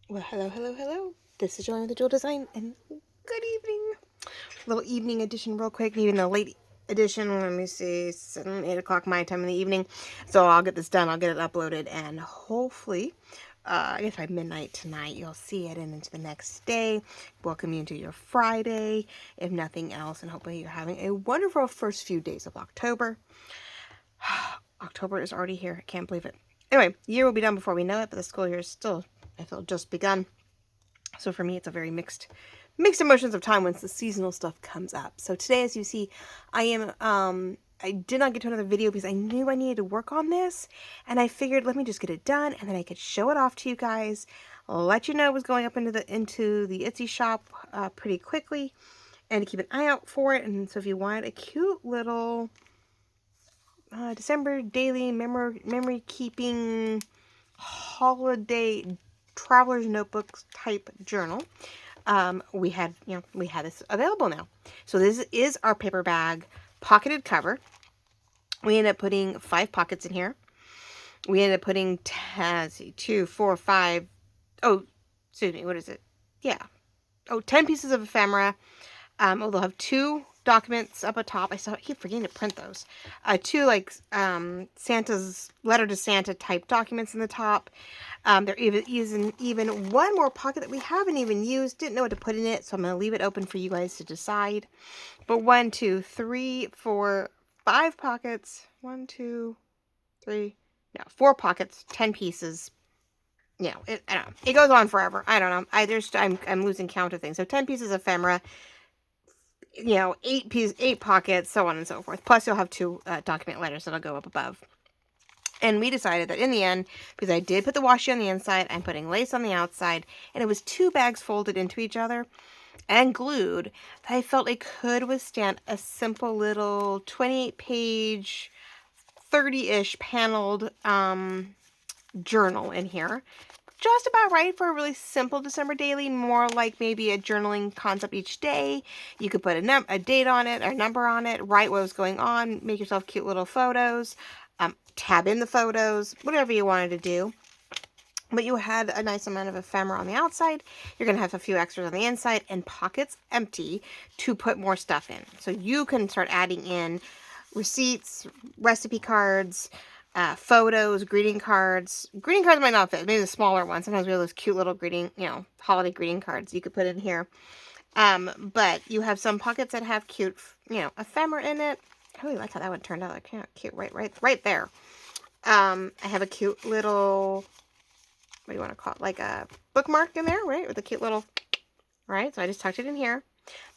Well, hello, hello, hello. This is Joanne with the Jewel Design, and good evening. Little evening edition, real quick. Even the late edition. Let me see, 7, 8 o'clock my time in the evening. So I'll get this done. I'll get it uploaded, and hopefully, I guess by midnight tonight, you'll see it and into the next day. Welcome you into your Friday, if nothing else, and hopefully you're having a wonderful first few days of October. October is already here. I can't believe it. Anyway, year will be done before we know it, but the school year is still, I feel, just begun. So for me, it's a very mixed emotions of time once the seasonal stuff comes up. So today, as you see, I did not get to another video because I knew I needed to work on this, and I figured let me just get it done, and then I could show it off to you guys. I'll let you know it was going up into the Etsy shop pretty quickly, and to keep an eye out for it. And so if you want a cute little December daily memory keeping holiday traveler's notebook type journal, we had this available now. So this is our paper bag pocketed cover. We ended up putting 5 pockets in here. We ended up putting 2, 4, 5. Oh, excuse me. What is it? Yeah. 10 pieces of ephemera. They'll have 2 documents up atop. I keep forgetting to print those. 2 Santa's letter to Santa type documents in the top. There even one more pocket that we haven't even used. Didn't know what to put in it, so I'm going to leave it open for you guys to decide. But 1, 2, 3, 4, 5 pockets. 1, 2, 3. No, 4 pockets, 10 pieces. I don't know. It goes on forever. I don't know. I'm losing count of things. So 10 pieces of ephemera. 8 pockets, so on and so forth. Plus, you'll have 2 document letters that'll go up above. And we decided that in the end, because I did put the washi on the inside, I'm putting lace on the outside, and it was 2 bags folded into each other and glued, that I felt it could withstand a simple little 28-page, 30-ish paneled journal in here. Just about right for a really simple December daily, more like maybe a journaling concept each day. You could put a date on it, or a number on it, write what was going on, make yourself cute little photos, tab in the photos, whatever you wanted to do. But you had a nice amount of ephemera on the outside. You're going to have a few extras on the inside, and pockets empty to put more stuff in. So you can start adding in receipts, recipe cards, photos, greeting cards. Greeting cards might not fit. Maybe the smaller ones. Sometimes we have those cute little holiday greeting cards you could put in here. But you have some pockets that have cute, ephemera in it. I really like how that one turned out. Like, cute, right there. I have a cute little, what do you want to call it? Like a bookmark in there, right? With a cute little, right? So I just tucked it in here.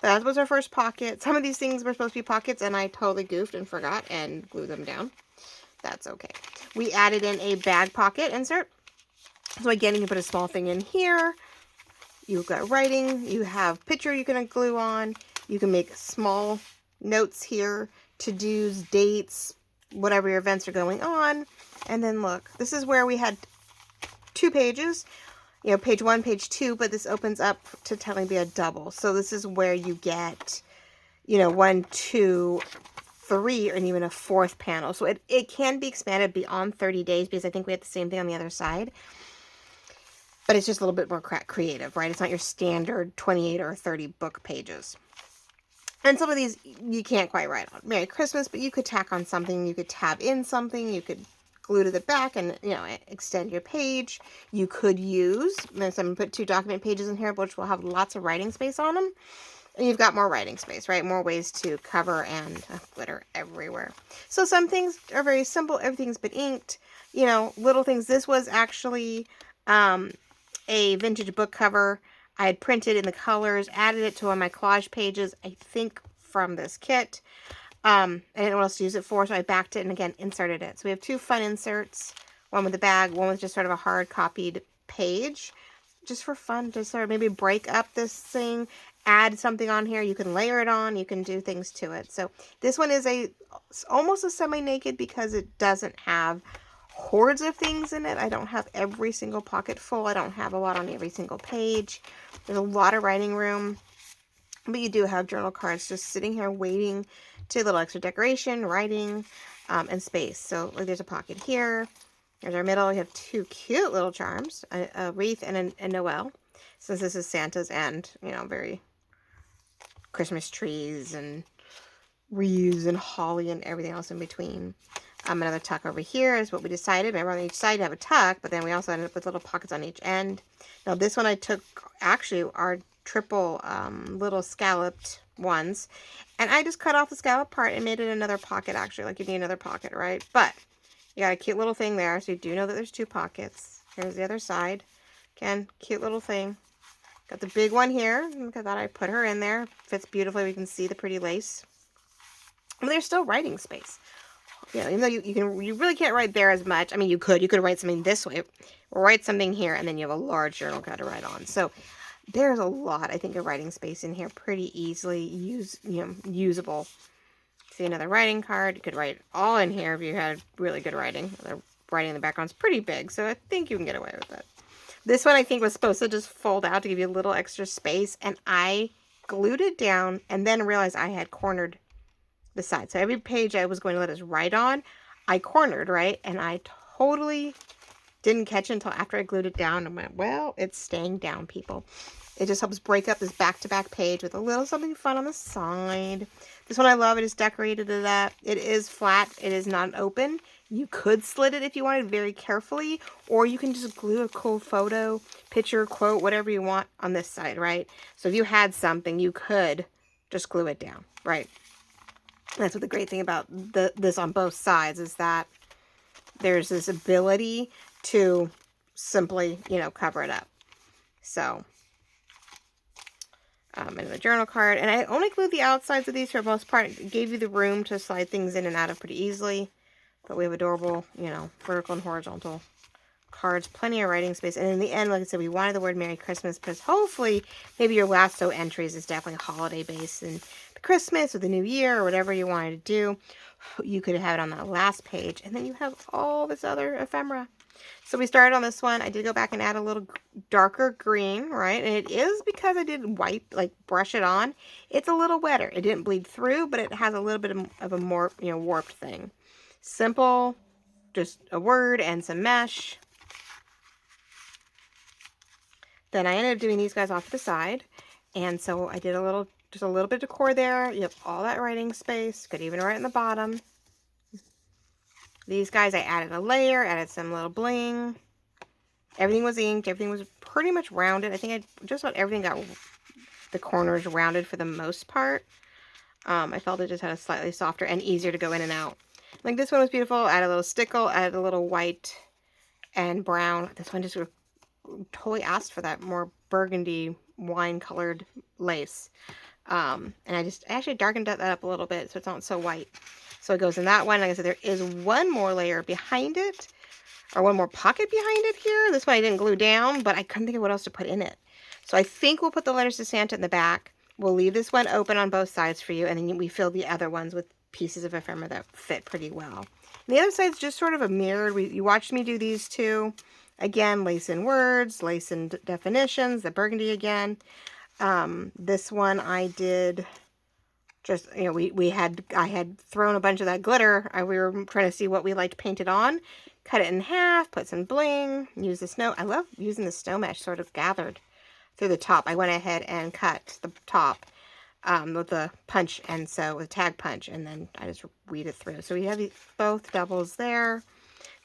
That was our first pocket. Some of these things were supposed to be pockets, and I totally goofed and forgot and glued them down. That's okay. We added in a bag pocket insert. So again, you can put a small thing in here. You've got writing. You have picture you can glue on. You can make small notes here, to-dos, dates, whatever your events are going on. And then look, this is where we had 2 pages. Page 1, page 2, but this opens up to technically be a double. So this is where you get, 1, 2, 3, and even a 4th panel. So it can be expanded beyond 30 days because I think we had the same thing on the other side. But it's just a little bit more creative, right? It's not your standard 28 or 30 book pages. And some of these you can't quite write on Merry Christmas, but you could tack on something. You could tab in something. You could glue to the back and, extend your page. You could use, I'm going to put 2 document pages in here, which will have lots of writing space on them. And you've got more writing space, right? More ways to cover, and glitter everywhere. So some things are very simple. Everything's been inked. Little things. This was actually a vintage book cover. I had printed in the colors, added it to one of my collage pages, I think from this kit. I didn't know what else to use it for, so I backed it and again inserted it. So we have 2 fun inserts. One with the bag, one with just sort of a hard copied page. Just for fun, to sort of maybe break up this thing, add something on here. You can layer it on, you can do things to it. So this one is almost a semi-naked because it doesn't have hordes of things in it. I don't have every single pocket full. I don't have a lot on every single page. There's a lot of writing room. But you do have journal cards just sitting here waiting to a little extra decoration, writing, and space. So there's a pocket here. There's our middle. We have two cute little charms, a wreath and a Noel. Since this is Santa's and, you know, very Christmas trees and wreaths and holly and everything else in between. Another tuck over here is what we decided. Remember, on each side you have a tuck, but then we also ended up with little pockets on each end. Now this one I took, actually, our triple little scalloped ones, and I just cut off the scallop part and made it another pocket, actually, like you need another pocket, right? But you got a cute little thing there, so you do know that there's two pockets. Here's the other side. Again, cute little thing. Got the big one here. Look at that, I put her in there. Fits beautifully. We can see the pretty lace. And there's still writing space. You know, even though you really can't write there as much. I mean, you could write something this way, write something here, and then you have a large journal card to write on. So there's a lot, I think, of writing space in here, pretty easily usable. See another writing card. You could write all in here if you had really good writing. The writing in the background is pretty big, so I think you can get away with it. This one I think was supposed to just fold out to give you a little extra space, and I glued it down and then realized I had cornered the side. So every page I was going to let us write on, I cornered, right? And I totally didn't catch it until after I glued it down. I went, well, it's staying down, people. It just helps break up this back-to-back page with a little something fun on the side. This one I love. It is decorated to that. It is flat. It is not open. You could slit it if you wanted, very carefully, or you can just glue a cool photo, picture, quote, whatever you want on this side, right? So if you had something, you could just glue it down, right? That's what the great thing about this on both sides is, that there's this ability to simply, you know, cover it up. So, another journal card. And I only glued the outsides of these for the most part. It gave you the room to slide things in and out of pretty easily. But we have adorable, you know, vertical and horizontal cards. Plenty of writing space. And in the end, like I said, we wanted the word Merry Christmas because hopefully maybe your last entries is definitely holiday based, and Christmas or the New Year or whatever you wanted to do, you could have it on that last page, and then you have all this other ephemera. So we started on this one. I did go back and add a little darker green, right? And it is because I did brush it on. It's a little wetter. It didn't bleed through, but it has a little bit of a more, you know, warped thing. Simple, just a word and some mesh. Then I ended up doing these guys off to the side, and so I did just a little bit of decor there. You have all that writing space. Could even write in the bottom. These guys, I added a layer, added some little bling. Everything was inked. Everything was pretty much rounded. I think just about everything got the corners rounded for the most part. I felt it just had a slightly softer and easier to go in and out. Like this one was beautiful. Added a little stickle, added a little white and brown. This one just totally asked for that more burgundy wine colored lace. And I actually darkened that up a little bit so it's not so white. So it goes in that one. Like I said, there is one more layer behind it, or one more pocket behind it here. This one I didn't glue down, but I couldn't think of what else to put in it. So I think we'll put the letters to Santa in the back. We'll leave this one open on both sides for you, and then we fill the other ones with pieces of ephemera that fit pretty well. And the other side's just sort of a mirrored. You watched me do these two. Again, lace in words, lace in definitions, the burgundy again. This one I did just, you know, I had thrown a bunch of that glitter. We were trying to see what we liked painted on. Cut it in half, put some bling, use the snow. I love using the snow mesh sort of gathered through the top. I went ahead and cut the top with the punch, and so with tag punch, and then I just weed it through. So we have both doubles there.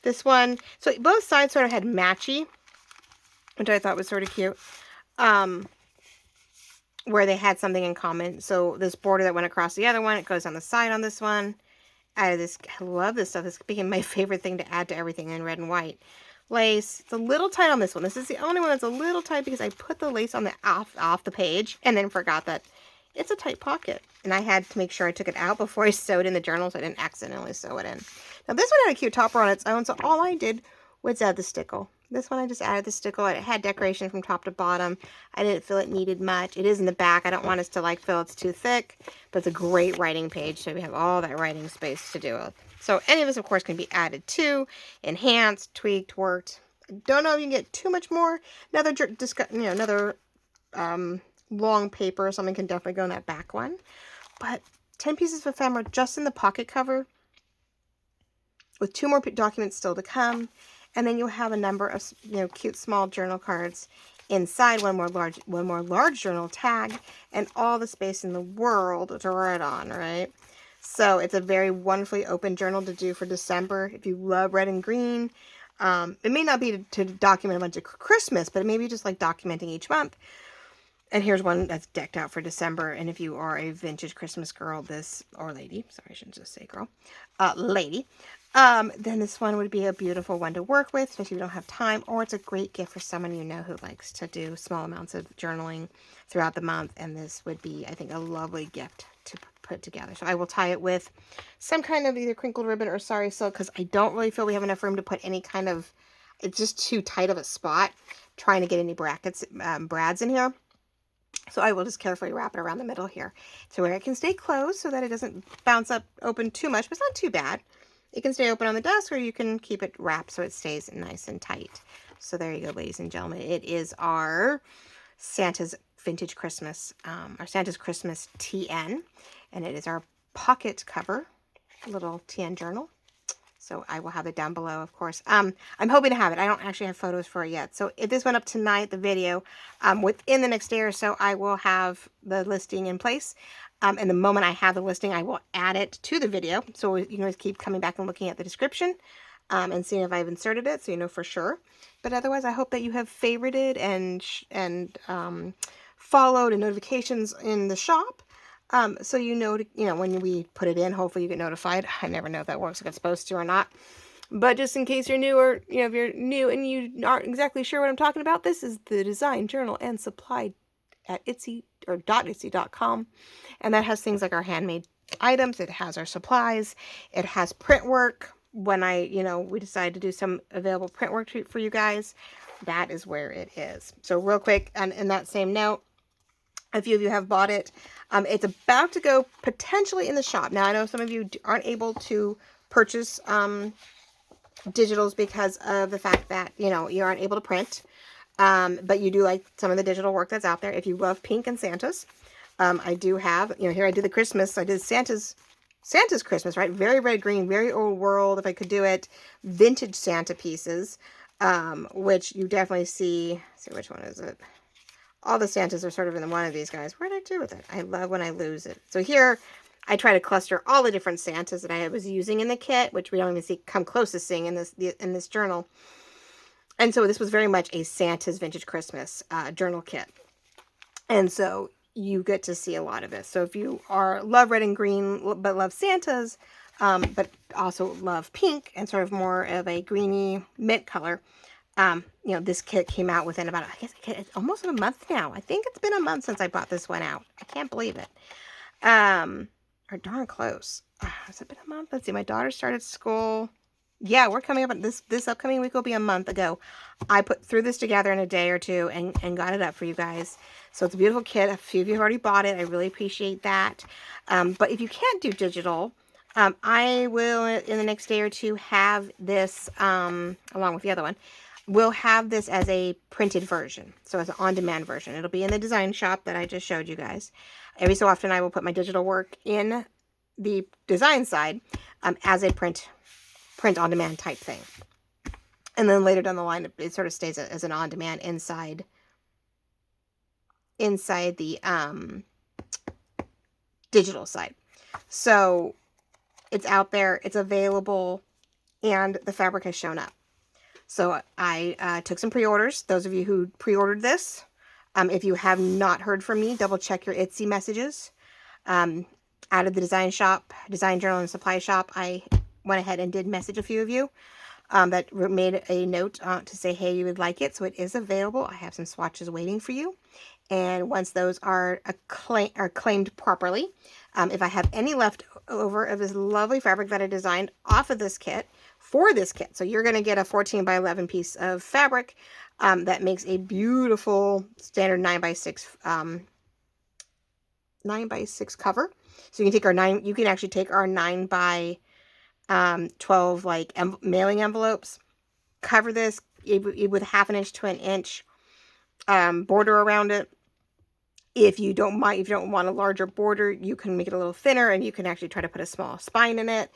This one, so both sides sort of had matchy, which I thought was sort of cute, where they had something in common. So this border that went across the other one, it goes on the side on this one. I love this stuff. This became my favorite thing to add to everything in red and white. Lace. It's a little tight on this one. This is the only one that's a little tight because I put the lace on the off the page and then forgot that it's a tight pocket. And I had to make sure I took it out before I sewed in the journal so I didn't accidentally sew it in. Now this one had a cute topper on its own, so all I did was add the stickle. This one I just added the stickle. It had decoration from top to bottom. I didn't feel it needed much. It is in the back. I don't want us to feel it's too thick, but it's a great writing page, so we have all that writing space to do with. So any of this, of course, can be added to, enhanced, tweaked, worked. I don't know if you can get too much more. Another long paper or something can definitely go in that back one. But 10 pieces of ephemera just in the pocket cover, with 2 more documents still to come. And then you'll have a number of, cute small journal cards inside, one more large journal tag, and all the space in the world to write on, right? So it's a very wonderfully open journal to do for December. If you love red and green, it may not be to document a bunch of Christmas, but maybe just like documenting each month. And here's one that's decked out for December. And if you are a vintage Christmas girl, or lady, sorry, I shouldn't just say girl, lady, then this one would be a beautiful one to work with, especially if you don't have time, or it's a great gift for someone you know who likes to do small amounts of journaling throughout the month. And this would be, I think, a lovely gift to put together. So I will tie it with some kind of either crinkled ribbon or sari silk, because I don't really feel we have enough room to put any kind of, it's just too tight of a spot trying to get any brackets, brads in here. So I will just carefully wrap it around the middle here to where it can stay closed so that it doesn't bounce up open too much, but it's not too bad. It can stay open on the desk, or you can keep it wrapped so it stays nice and tight. So there you go, ladies and gentlemen. It is our Santa's Vintage Christmas, our Santa's Christmas TN, and it is our pocket cover, little TN journal. So I will have it down below, of course. I'm hoping to have it. I don't actually have photos for it yet. So if this went up tonight, the video, within the next day or so, I will have the listing in place. And the moment I have the listing, I will add it to the video. So you can always keep coming back and looking at the description and seeing if I've inserted it, so you know for sure. But otherwise, I hope that you have favorited and followed and notifications in the shop. So you know, when we put it in, hopefully you get notified. I never know if that works like it's supposed to or not. But just in case you're new, or, if you're new and you aren't exactly sure what I'm talking about, this is the design journal and supply at .etsy.com. And that has things like our handmade items. It has our supplies. It has print work. When we decided to do some available print work for you guys, that is where it is. So real quick, and in that same note, a few of you have bought it. It's about to go potentially in the shop. Now, I know some of you aren't able to purchase digitals because of the fact that, you aren't able to print. But you do like some of the digital work that's out there. If you love pink and Santa's, I do have, here I did the Christmas. I did Santa's Christmas, right? Very red, green, very old world, if I could do it. Vintage Santa pieces, which you definitely see. Let's see, which one is it? All the Santas are sort of in one of these guys. What did I do with it? I love when I lose it. So here, I try to cluster all the different Santas that I was using in the kit, which we don't even come close to seeing in this journal. And so this was very much a Santa's Vintage Christmas journal kit. And so you get to see a lot of this. So if you love red and green, but love Santa's, but also love pink and sort of more of a greeny mint color, this kit came out within about, I guess it's almost a month now. I think it's been a month since I bought this one out. I can't believe it. Or darn close. Has it been a month? Let's see. My daughter started school. Yeah, we're coming up on this upcoming week will be a month ago. I threw this together in a day or two and got it up for you guys. So it's a beautiful kit. A few of you have already bought it. I really appreciate that. But if you can't do digital, I will, in the next day or two, have this, along with the other one, we'll have this as a printed version. So as an on-demand version. It'll be in the design shop that I just showed you guys. Every so often I will put my digital work in the design side as a print on-demand type thing. And then later down the line, it sort of stays as an on-demand inside the digital side. So it's out there, it's available, and the fabric has shown up. So I took some pre-orders. Those of you who pre-ordered this, if you have not heard from me, double check your Etsy messages. Out of the design journal and supply shop, I went ahead and did message a few of you that made a note to say, hey, you would like it. So it is available. I have some swatches waiting for you. And once those are claimed properly, if I have any left over of this lovely fabric that I designed off of this kit for this kit. So you're going to get a 14 by 11 piece of fabric that makes a beautiful standard 9x6 cover. So you can take you can actually take our 9 by 12 like mailing envelopes, cover this with 1/2 inch to 1 inch border around it. If you don't want a larger border, you can make it a little thinner, and you can actually try to put a small spine in it.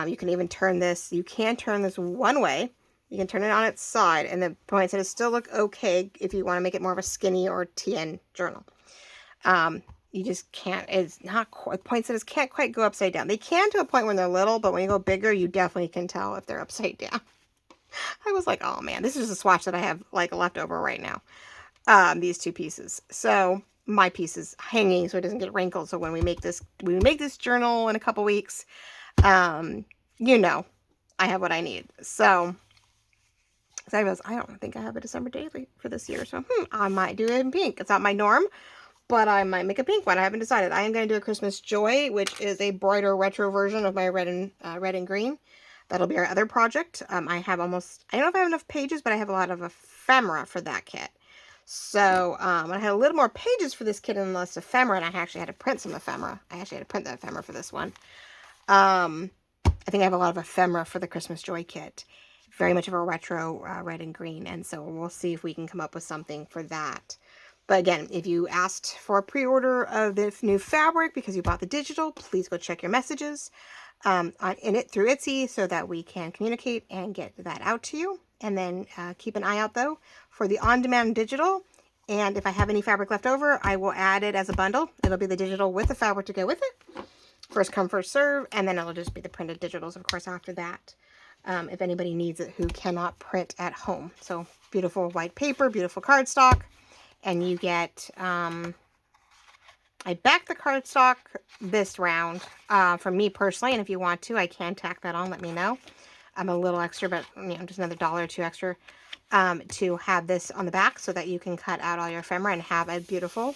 You can even turn this. You can turn this one way. You can turn it on its side, and the poinsettias still look okay if you want to make it more of a skinny or TN journal. You just can't, it's not quite, poinsettias can't quite go upside down. They can to a point when they're little, but when you go bigger, you definitely can tell if they're upside down. I was like, oh man, this is a swatch that I have like left over right now. These two pieces. So my piece is hanging so it doesn't get wrinkled. So when we make this journal in a couple weeks, you know, I have what I need. So I don't think I have a December daily for this year. So I might do it in pink. It's not my norm, but I might make a pink one. I haven't decided. I am going to do a Christmas Joy, which is a brighter retro version of my red and green. That'll be our other project. I have almost, I don't know if I have enough pages, but I have a lot of ephemera for that kit. So I had a little more pages for this kit and less ephemera, and I actually had to print some ephemera. I actually had to print the ephemera for this one. I think I have a lot of ephemera for the Christmas Joy kit. Very much of a retro red and green, and so we'll see if we can come up with something for that. But again, if you asked for a pre-order of this new fabric because you bought the digital, please go check your messages through Etsy so that we can communicate and get that out to you. And then keep an eye out, though, for the on-demand digital. And if I have any fabric left over, I will add it as a bundle. It'll be the digital with the fabric to go with it. First come, first serve. And then it'll just be the printed digitals, of course, after that. If anybody needs it who cannot print at home. So beautiful white paper, beautiful cardstock. And you get, I backed the cardstock this round for me personally. And if you want to, I can tack that on. Let me know. I'm a little extra, but you know, just another $1 or $2 extra to have this on the back so that you can cut out all your ephemera and have a beautiful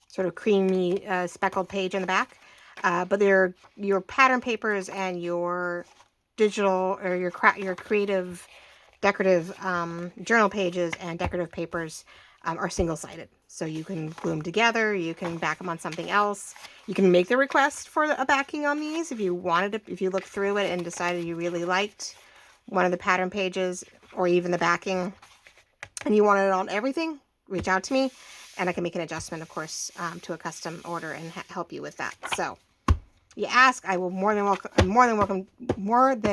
sort of creamy speckled page in the back. But your pattern papers and your digital or your creative decorative journal pages and decorative papers are single-sided. So you can glue them together, you can back them on something else. You can make the request for a backing on these if you wanted to, if you looked through it and decided you really liked one of the pattern pages or even the backing and you wanted it on everything, reach out to me and I can make an adjustment, of course, to a custom order and help you with that. So you ask, I will more than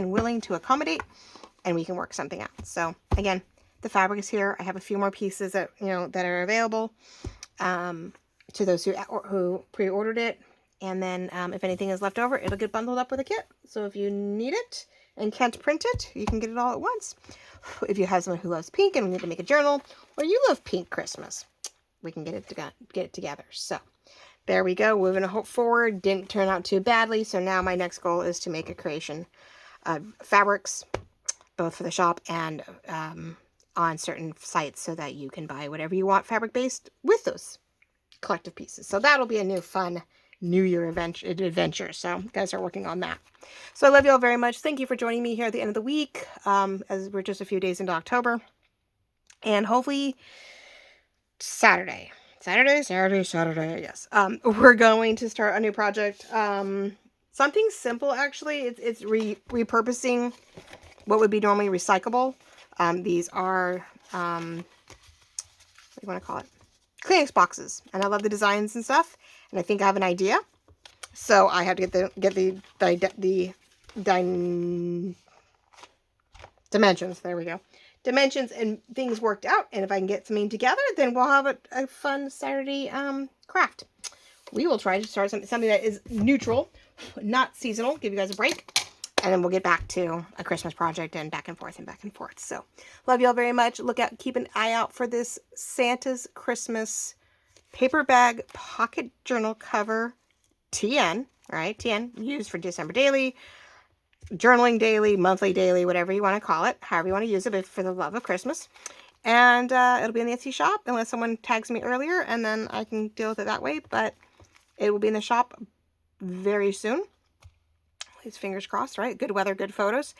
willing to accommodate and we can work something out. So again, the fabric is here. I have a few more pieces that, you know, that are available to those who pre-ordered it. And then if anything is left over, it'll get bundled up with a kit. So if you need it and can't print it, you can get it all at once. If you have someone who loves pink and need to make a journal, or you love pink Christmas, we can get it together. So there we go. Moving forward. Didn't turn out too badly. So now my next goal is to make a creation of fabrics, both for the shop and on certain sites so that you can buy whatever you want fabric based with those collective pieces. So that'll be a new fun New Year adventure. So you guys are working on that. So I love you all very much. Thank you for joining me here at the end of the week as we're just a few days into October. And hopefully Saturday, yes. We're going to start a new project. Something simple, actually. It's repurposing what would be normally recyclable. These are, what do you want to call it? Kleenex boxes. And I love the designs and stuff. And I think I have an idea. So I have to get the dimensions. There we go. Dimensions and things worked out. And if I can get something together, then we'll have a fun Saturday craft. We will try to start something that is neutral, not seasonal. Give you guys a break. And then we'll get back to a Christmas project and back and forth and back and forth. So love you all very much. Keep an eye out for this Santa's Christmas paper bag pocket journal cover TN, right? TN, used for December daily, journaling daily, monthly daily, whatever you want to call it, however you want to use it, but for the love of Christmas. And it'll be in the Etsy shop unless someone tags me earlier, and then I can deal with it that way. But it will be in the shop very soon. Please, fingers crossed, right? Good weather, good photos.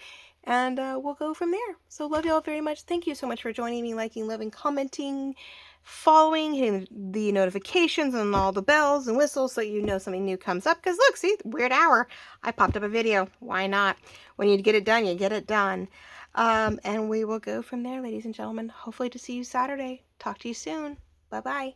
And we'll go from there. So love you all very much. Thank you so much for joining me, liking, loving, commenting, following, hitting the notifications and all the bells and whistles so you know something new comes up. Because look, see, weird hour. I popped up a video. Why not? When you get it done, you get it done. And we will go from there, ladies and gentlemen. Hopefully to see you Saturday. Talk to you soon. Bye-bye.